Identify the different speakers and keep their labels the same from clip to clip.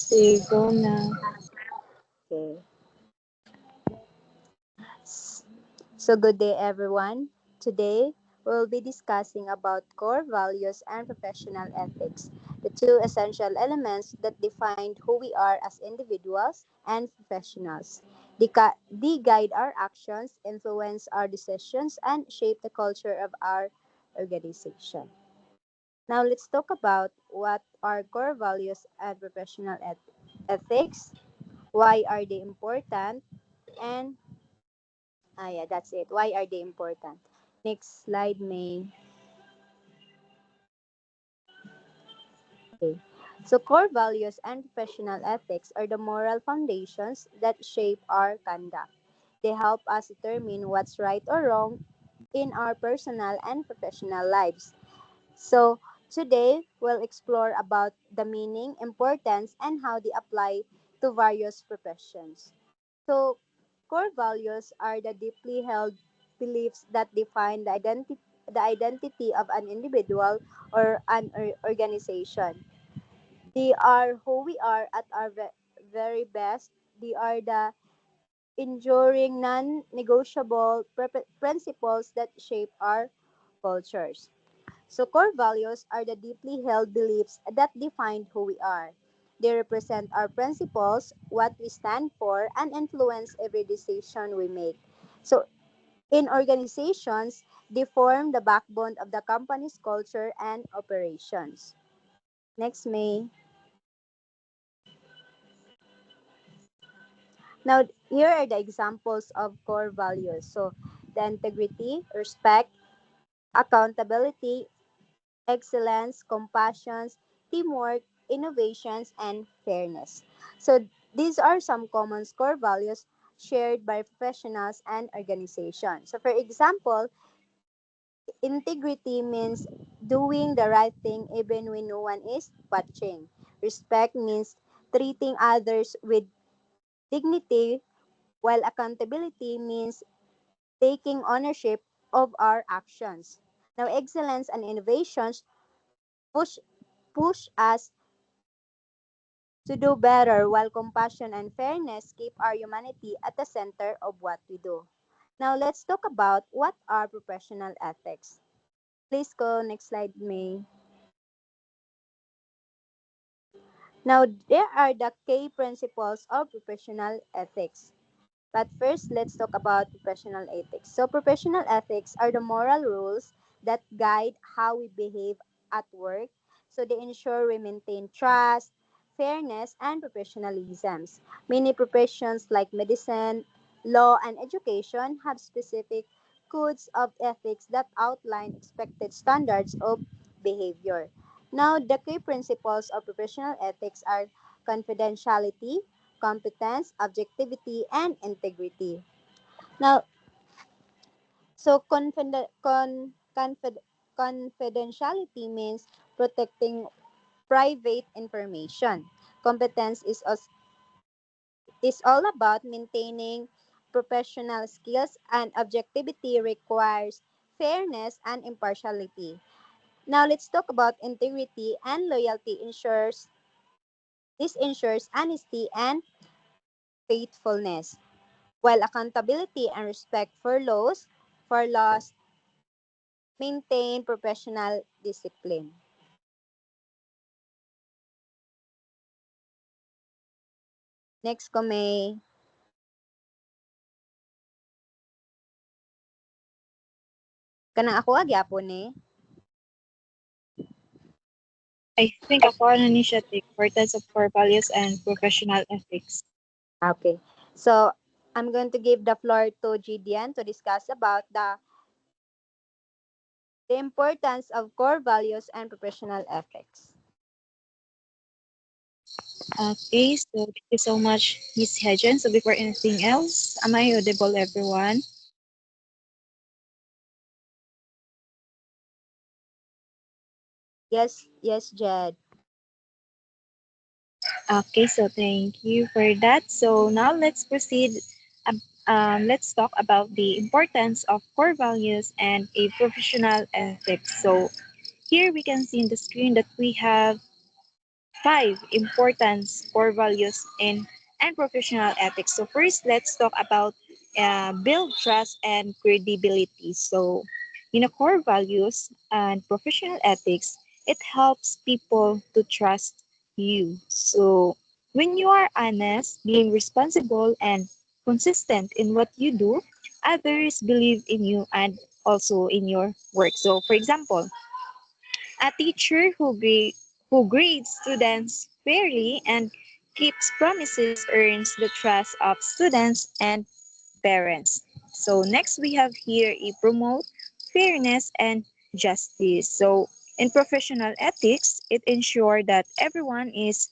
Speaker 1: Sige, go na.
Speaker 2: Okay. So good day everyone. Today we'll be discussing about core values and professional ethics, the two essential elements that define who we are as individuals and professionals. They guide our actions, influence our decisions, and shape the culture of our organization. Now let's talk about what are core values and professional ethics, why are they important, and yeah, that's it. Why are they important? Next slide, May. Okay. So, core values and professional ethics are the moral foundations that shape our conduct. They help us determine what's right or wrong in our personal and professional lives. So, today we'll explore about the meaning, importance, and how they apply to various professions. So, core values are the deeply held beliefs that define the identity of an individual or an organization. They are who we are at our very best. They are the enduring, non-negotiable principles that shape our cultures. So, core values are the deeply held beliefs that define who we are. They represent our principles, what we stand for, and influence every decision we make. So, in organizations, they form the backbone of the company's culture and operations. Next, May. Now, here are the examples of core values. So, the integrity, respect, accountability, excellence, compassion, teamwork, innovations, and fairness. So these are some common core values shared by professionals and organizations. So for example, integrity means doing the right thing even when no one is watching. Respect means treating others with dignity, while accountability means taking ownership of our actions. Now, excellence and innovations push push us to do better, while compassion and fairness keep our humanity at the center of what we do. Now, let's talk about what are professional ethics. Please go next slide, May. Now, there are the key principles of professional ethics. But first, let's talk about professional ethics. So, professional ethics are the moral rules that guide how we behave at work. So, they ensure we maintain trust, fairness, and professionalism. Many professions like medicine, law, and education have specific codes of ethics that outline expected standards of behavior. Now, the key principles of professional ethics are confidentiality, competence, objectivity, and integrity. Now, so confidentiality means protecting private information. Competence is all about maintaining professional skills, and objectivity requires fairness and impartiality. Now, let's talk about integrity and loyalty ensures this ensures honesty and faithfulness, while accountability and respect for laws maintain professional discipline. Next ko may kanang ako agyapon eh.
Speaker 1: I think ako ano ni siya take importance of core values and professional ethics.
Speaker 2: Okay. So, I'm going to give the floor to Gideon to discuss about the importance of core values and professional ethics.
Speaker 1: Okay, so thank you so much, Miss Hedgen. So before anything else, am I audible, everyone?
Speaker 2: Yes, yes, Jed.
Speaker 1: Okay, so thank you for that. So now let's proceed. Let's talk about the importance of core values and a professional ethics. So here we can see in the screen that we have 5 importance, core values, and professional ethics. So first, let's talk about build trust and credibility. So in a core values and professional ethics, it helps people to trust you. So when you are honest, being responsible, and consistent in what you do, others believe in you and also in your work. So for example, a teacher who grades students fairly and keeps promises earns the trust of students and parents. So next we have here a promote fairness and justice. So in professional ethics, it ensures that everyone is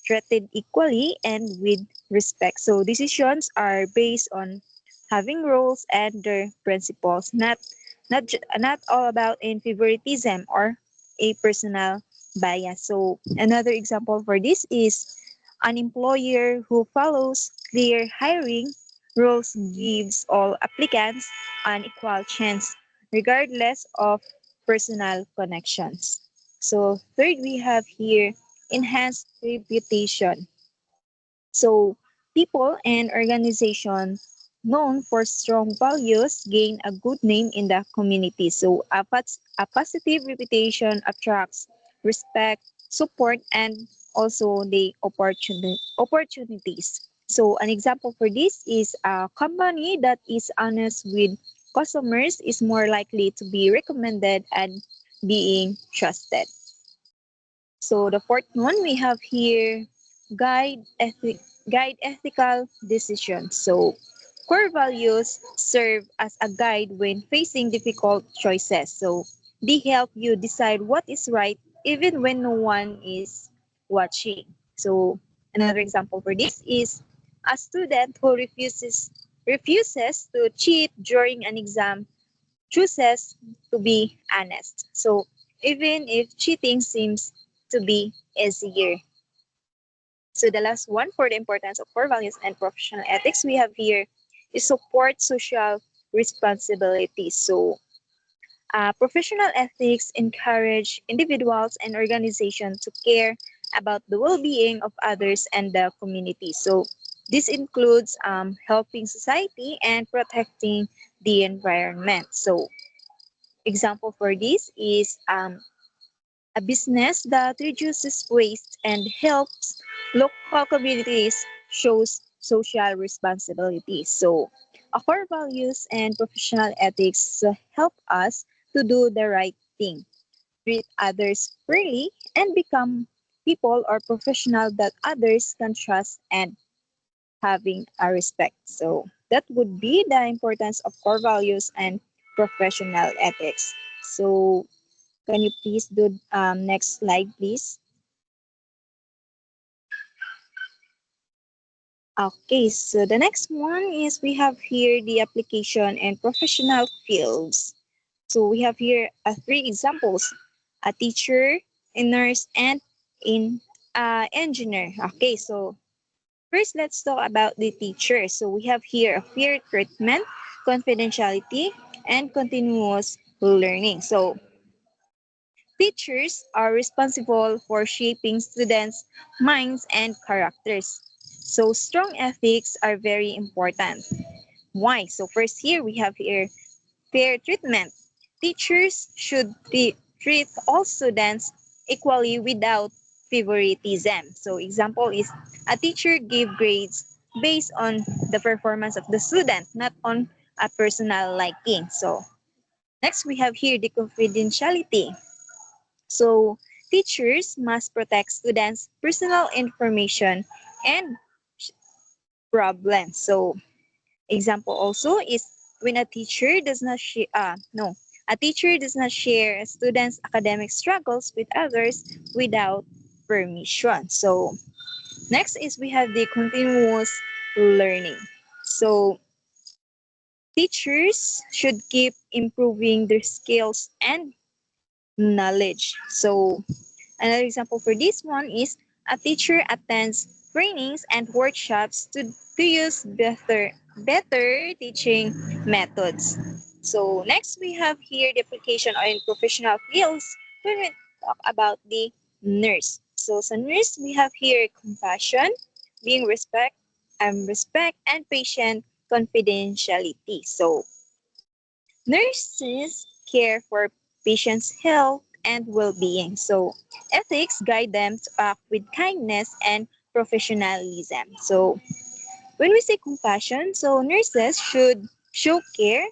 Speaker 1: treated equally and with respect. So decisions are based on having rules and their principles, not all about in favoritism or a personal bias. So another example for this is an employer who follows clear hiring rules gives all applicants an equal chance, regardless of personal connections. So third, we have here enhanced reputation. So people and organizations known for strong values gain a good name in the community. So a positive reputation attracts respect, support, and also the opportunities. So an example for this is a company that is honest with customers is more likely to be recommended and being trusted. So the fourth one we have here guide ethical decisions. So core values serve as a guide when facing difficult choices. So they help you decide what is right even when no one is watching. So another example for this is a student who refuses to cheat during an exam chooses to be honest. So even if cheating seems to be easier. So the last one for the importance of core values and professional ethics we have here is support social responsibility. So professional ethics encourage individuals and organizations to care about the well-being of others and the community. So this includes helping society and protecting the environment. So example for this is a business that reduces waste and helps local communities shows social responsibility. So, our values and professional ethics help us to do the right thing, treat others fairly, and become people or professional that others can trust and having a respect. So, that would be the importance of core values and professional ethics. So, can you please do next slide, please? Okay, so the next one is we have here the application and professional fields. So we have here three examples: a teacher, a nurse, and an engineer. Okay, so first let's talk about the teacher. So we have here a fair treatment, confidentiality, and continuous learning. So teachers are responsible for shaping students' minds and characters. So strong ethics are very important. Why? So first here we have here fair treatment. Teachers should treat all students equally without favoritism. So example is a teacher give grades based on the performance of the student, not on a personal liking. So next we have here the confidentiality. So teachers must protect students' personal information and problems. So example also is when a teacher does not share no a teacher does not share a student's academic struggles with others without permission. So next is we have the continuous learning. So teachers should keep improving their skills and knowledge. So another example for this one is a teacher attends trainings and workshops to use better teaching methods. So next we have here the application in professional fields when we talk about the nurse. So sa nurse, we have here compassion, being respect and patient confidentiality. So nurses care for patients' health and well-being. So ethics guide them to act with kindness and professionalism. So when we say compassion, so nurses should show care,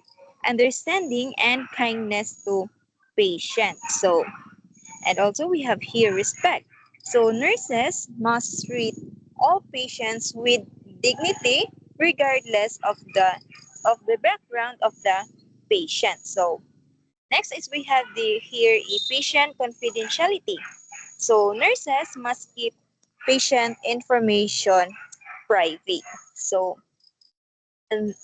Speaker 1: understanding, and kindness to patients. So, and also we have here respect. So nurses must treat all patients with dignity, regardless of the background of the patient. So next is we have the here a patient confidentiality. So nurses must keep patient information private. So and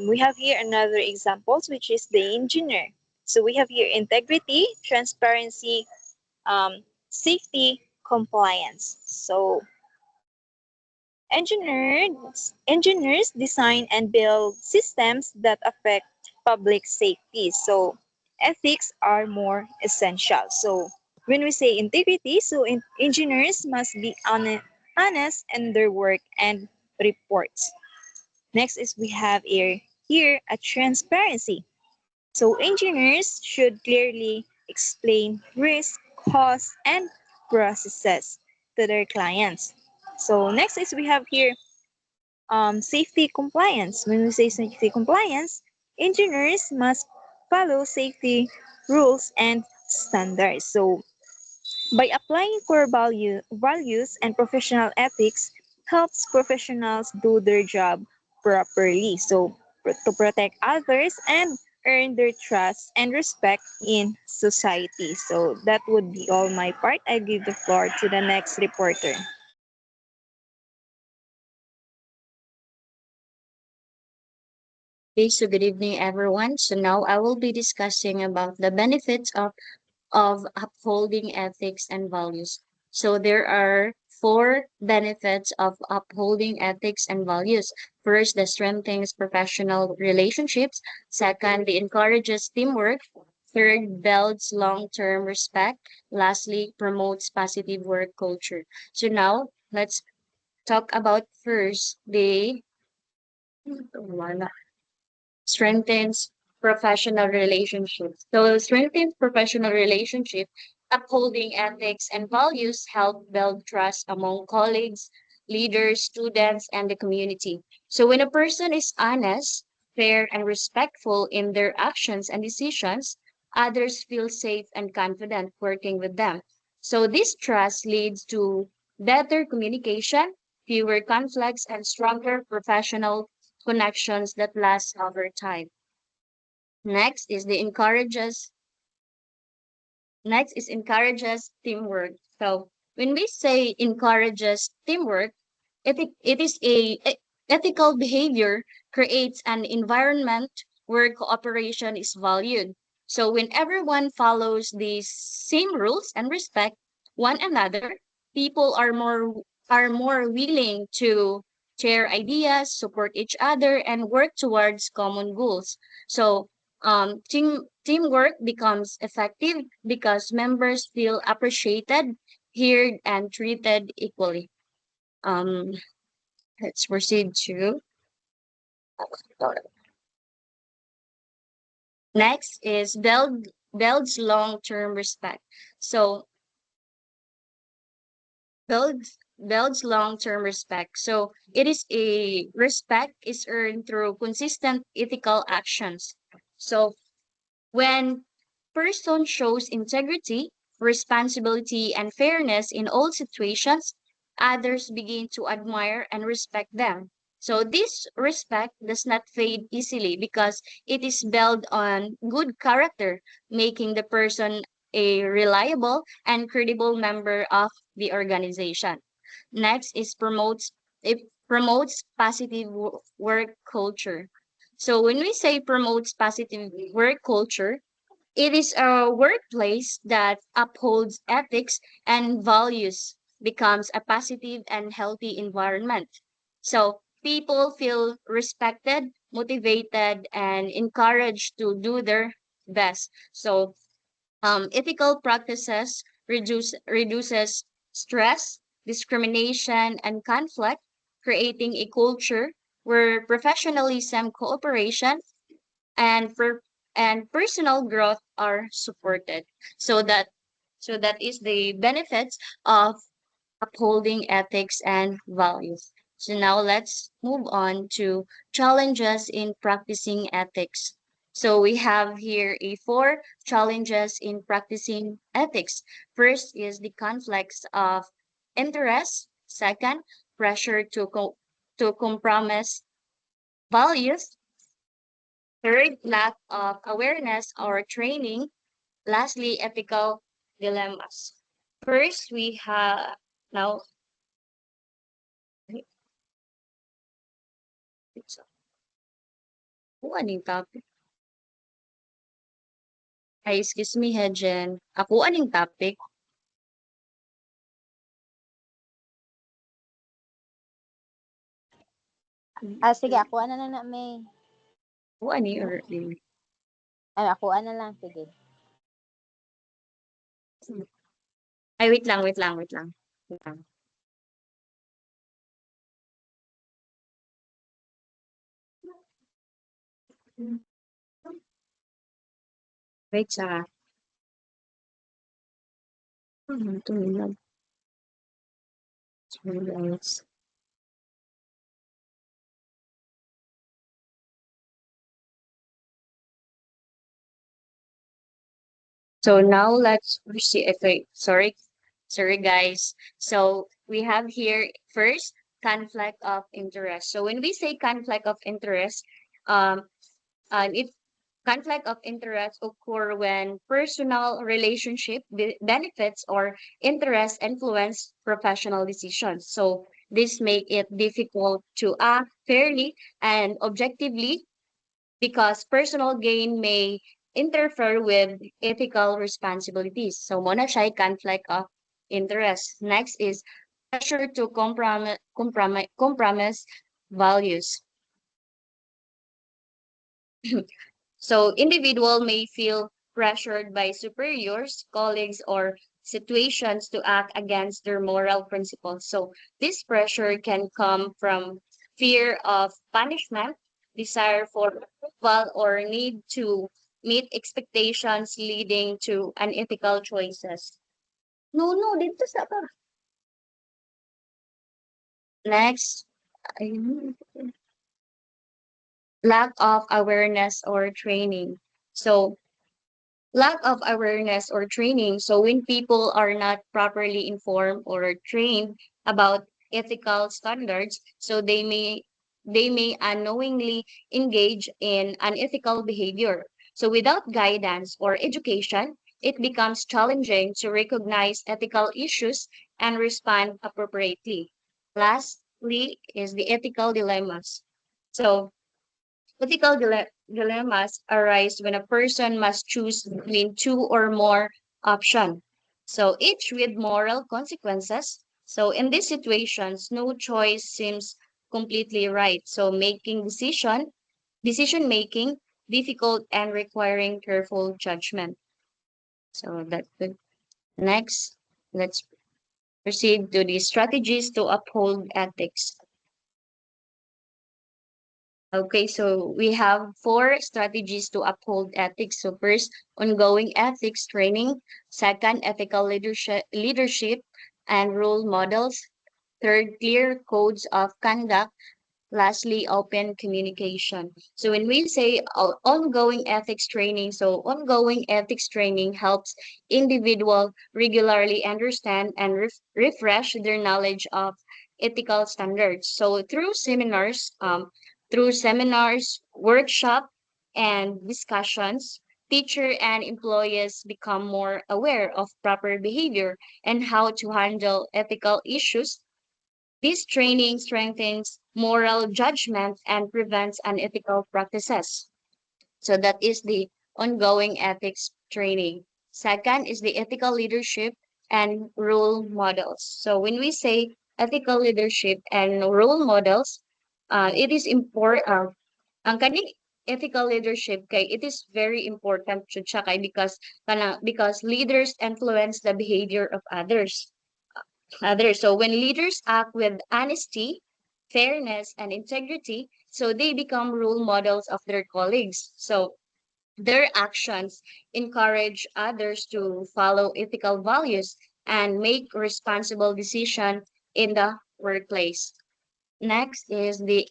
Speaker 1: we have here another examples, which is the engineer. So we have here integrity, transparency, safety, compliance. So engineers design and build systems that affect public safety. So ethics are more essential. So when we say integrity, so engineers must be honest in their work and reports. Next is we have here a transparency. So engineers should clearly explain risk, costs, and processes to their clients. So next is we have here safety compliance. When we say safety compliance, engineers must follow safety rules and standards. So by applying core values and professional ethics helps professionals do their job properly. So to protect others and earn their trust and respect in society. So that would be all my part. I give the floor to the next reporter.
Speaker 3: Okay, so good evening, everyone. So now I will be discussing about the benefits of upholding ethics and values. So there are four benefits of upholding ethics and values. First, the strengthens professional relationships. Second, the encourages teamwork. Third, builds long-term respect. Lastly, promotes positive work culture. So now let's talk about first the strengthens professional relationships. So strengthens professional relationship, upholding ethics and values help build trust among colleagues, leaders, students, and the community. So when a person is honest, fair, and respectful in their actions and decisions, others feel safe and confident working with them. So this trust leads to better communication, fewer conflicts, and stronger professional connections that last over time. Next is the encourages Next is encourages teamwork. So when we say encourages teamwork, it is ethical behavior creates an environment where cooperation is valued. So when everyone follows these same rules and respect one another, people are more willing to share ideas, support each other, and work towards common goals. So teamwork becomes effective because members feel appreciated, heard, and treated equally. Um, let's proceed to next is builds long-term respect. So builds long-term respect. So it is a respect is earned through consistent ethical actions. So when person shows integrity, responsibility, and fairness in all situations, others begin to admire and respect them. So this respect does not fade easily because it is built on good character, making the person a reliable and credible member of the organization. Next is it promotes positive work culture. So when we say promotes positive work culture, it is a workplace that upholds ethics and values becomes a positive and healthy environment. So people feel respected, motivated, and encouraged to do their best. So ethical practices reduces stress, discrimination, and conflict, creating a culture where professionalism, cooperation, and personal growth are supported. So that is the benefits of upholding ethics and values. So now let's move on to challenges in practicing ethics. So we have here a four challenges in practicing ethics. First is the conflicts of interest. Second, pressure to compromise values. Third, lack of awareness or training. Lastly, ethical dilemmas. First, we have now Ako aning topic? Ay, excuse me ha, Jen. Ako aning topic?
Speaker 2: Sige, ako na lang na may.
Speaker 3: Ako ani early.
Speaker 2: Ay, ako na lang, sige.
Speaker 3: Ay, wait lang, wait lang, wait lang. Wait lang. Wait sa. Tumilag. Sorry, guys. So now let's proceed. Okay, sorry guys. So we have here first conflict of interest. So when we say conflict of interest, um, if conflict of interest occur when personal relationship benefits or interests influence professional decisions. So this make it difficult to act fairly and objectively because personal gain may interfere with ethical responsibilities. So muna siya ay conflict of interest. Next is pressure to compromise values. So individual may feel pressured by superiors, colleagues, or situations to act against their moral principles. So this pressure can come from fear of punishment, desire for approval, or need to meet expectations leading to unethical choices. No, dito sa ka. Next, ayun. Lack of awareness or training. So lack of awareness or training. So when people are not properly informed or trained about ethical standards, so they may unknowingly engage in unethical behavior. So without guidance or education, it becomes challenging to recognize ethical issues and respond appropriately. Lastly is the ethical dilemmas. So ethical dilemmas arise when a person must choose between two or more options. So each with moral consequences. So in these situations, no choice seems completely right. So decision making difficult and requiring careful judgment. So that's good. Next, let's proceed to the strategies to uphold ethics. Okay, so we have four strategies to uphold ethics. So first, ongoing ethics training. Second, ethical leadership and role models. Third, clear codes of conduct. Lastly, open communication. So when we say ongoing ethics training, so ongoing ethics training helps individual regularly understand and refresh their knowledge of ethical standards. So through seminars, workshop, and discussions, teacher and employees become more aware of proper behavior and how to handle ethical issues. This training strengthens moral judgment and prevents unethical practices. So that is the ongoing ethics training. Second is the ethical leadership and role models. So when we say ethical leadership and role models, it is important. Ang kaning ethical leadership kay it is very important siya kay because leaders influence the behavior of others. others. So when leaders act with honesty, fairness, and integrity, so they become role models of their colleagues. So their actions encourage others to follow ethical values and make responsible decisions in the workplace. Next is the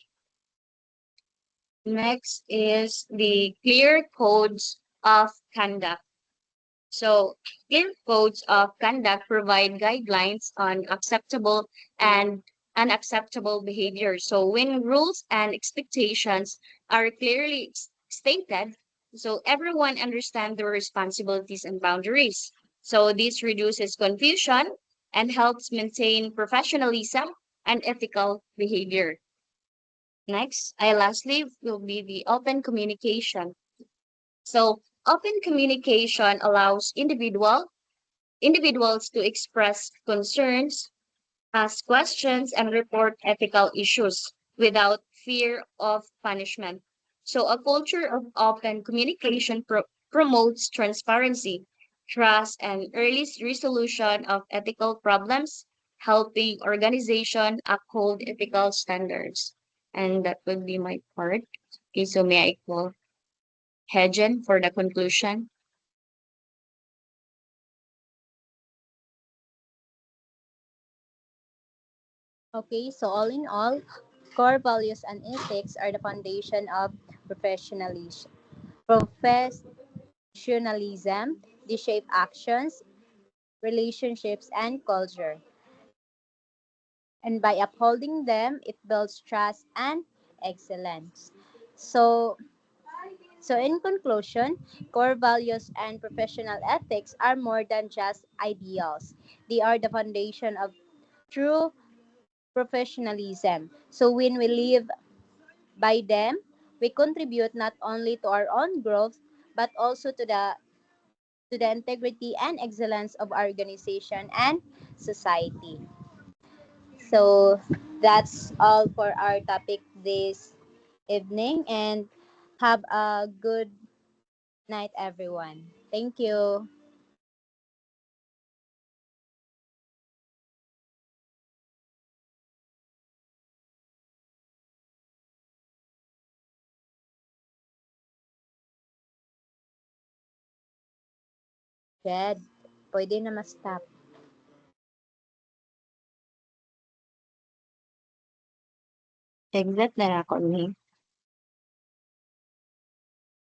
Speaker 3: Next is the clear codes of conduct. So, clear codes of conduct provide guidelines on acceptable and unacceptable behavior. So, when rules and expectations are clearly stated, so everyone understands their responsibilities and boundaries. So, this reduces confusion and helps maintain professionalism and ethical behavior. Next, I lastly will be the open communication. So, open communication allows individuals to express concerns, ask questions, and report ethical issues without fear of punishment. So, a culture of open communication promotes transparency, trust, and early resolution of ethical problems, helping organization uphold ethical standards. And that would be my part. Okay, so may I call Hedgen for the conclusion?
Speaker 2: Okay, so all in all, core values and ethics are the foundation of professionalism. Professionalism, they shape actions, relationships, and culture. And by upholding them, it builds trust and excellence. So, so in conclusion, core values and professional ethics are more than just ideals. They are the foundation of true professionalism. So when we live by them, we contribute not only to our own growth but also to the integrity and excellence of our organization and society. So that's all for our topic this evening, and have a good night everyone. Thank you. Jed, pwede na ma-stop.
Speaker 3: Exit na ako ni.